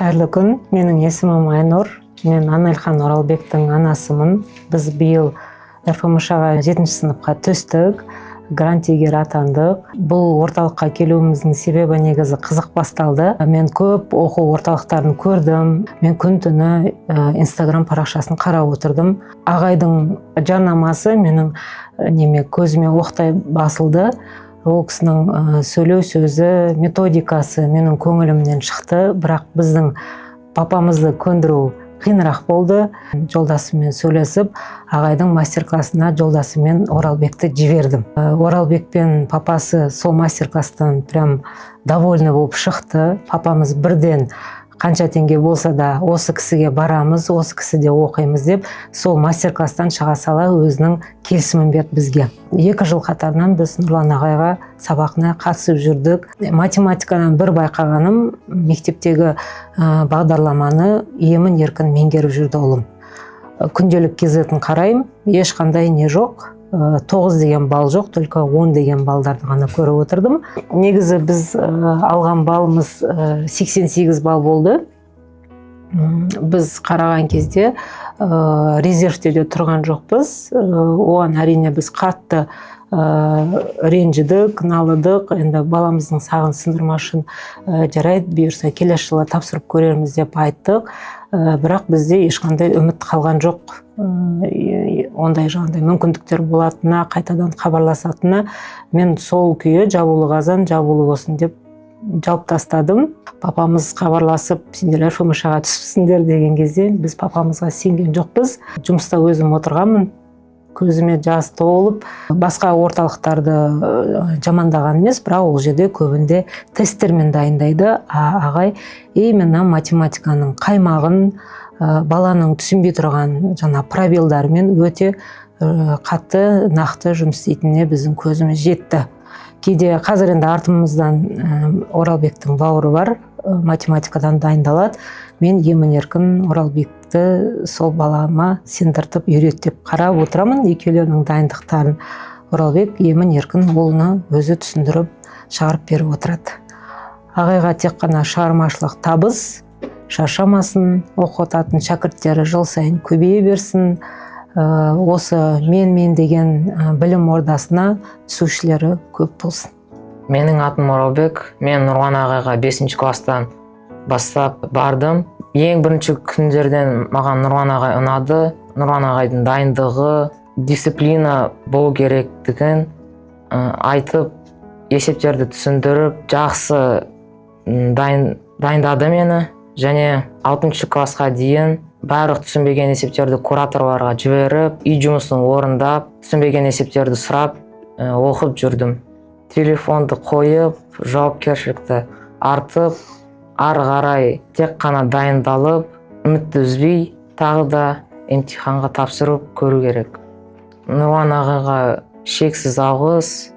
Қайырлы күн, менің есімім Айнұр. Мен Анельхан Оралбектің анасымын. Біз биыл РФМШ-ға 7-ші сыныпқа түстік, грант иегері атандық. Бұл орталыққа келуіміздің себебі негізі қызық басталды. Мен көп оқу орталықтарын көрдім. Мен күн-түні Instagram парақшасын қарап отырдым. Ағайдың жарнамасы менің көзіме оқтай басылды. Ол кісінің сөйлеу сөзі, методикасы менің көңілімнен шықты, бірақ біздің папамызды көндіру қиынырақ болды. Жолдасыммен сөйлесіп, ағайдың мастер-классына жолдасымен Оралбекті жібердім. Оралбек пен папасы сол мастер-класстан прям довольны болып шықты. Папамыз бірден қанша теңге болса да осы кісіге барамыз, осы кісіде оқимыз деп, сол мастер-класстан шыға сала өзінің келісімін берді бізге. 2 жыл қатарынан біз Нұрлан ағайға сабағына қатысып жүрдік. Математикадан бір байқағаным, мектептегі бағдарламаны емін-еркін меңгеріп жүрді ұлым. Күнделік кезетін қараймын, ешқандай не жоқ. 9 деген балл жоқ, только 10 деген балдарды ғана көріп отырдым. Негізі біз алған балымыз 88 балл болды. Біз қараған кезде резервте де тұрған жоқпыз. Оған әрине біз қатты ренжідік, налыдық. Енді баламыздың сағын сындырмас үшін жарайды, бұйырса келесі жылы тапсырып көрерміз деп айттық. Бірақ бізде ешқандай үміт қалған жоқ. Ондай жаңағыдай мүмкіндіктер болатынына, қайтадан хабарласатынына. Мен сол күйі жабулы қазан жабулы болсын деп жауып тастадым. Папамыз хабарласып, сендер РФМШ-ға түспісіңдер деген кезде біз папамызға сенген жоқпыз. Жұмыста өзім отырғанмын, көзіме жас толып, басқа орталықтарды жамандаған емес, бірақ ол жерде көбінде тесттермен дайындайды. Ағай именно математиканың қаймағын, баланың түсінбей тұрған жаңа пробелдарымен өте қатты, нақты жұмыс істейтініне біздің көзіміз жетті. Кейде қазір енді артымыздан Оралбектің бауыры бар, математикадан дайындалады. Мен емін-еркін Оралбекті сол балама сендіртіп үйрет деп қарап отырамын, екеулерінің дайындықтарын. Оралбек емін-еркін ұлына өзі түсіндіріп шығарып беріп отырады. Ағайға тек қана шығармашылық табыс, шаршамасын, оқытатын шәкірттері жыл сайын көбейе берсін. Осы мен деген білім ордасына түсушілері көп болсын. Менің атым Оралбек. Мен Нұрлан ағайға 5-ші класстан бастап бардым. Ең бірінші күндерден маған Нұрлан ағай ұнады. Нұрлан ағайдың дайындығы, дисциплина болу керектігін айтып, есептерді түсіндіріп, жақсы дайындады мені. Және 6-ші классқа дейін барлық түсінбеген есептерді кураторларға жіберіп, үй жұмысын орындап, түсінбеген есептерді сұрап, оқып жүрдім. Телефонды қойып, жауапкершілікті артып, ары қарай тек қана дайындалып, үмітті үзбей, тағы да емтиханға тапсырып көру керек. Нұрлан ағайға шексіз алғыс.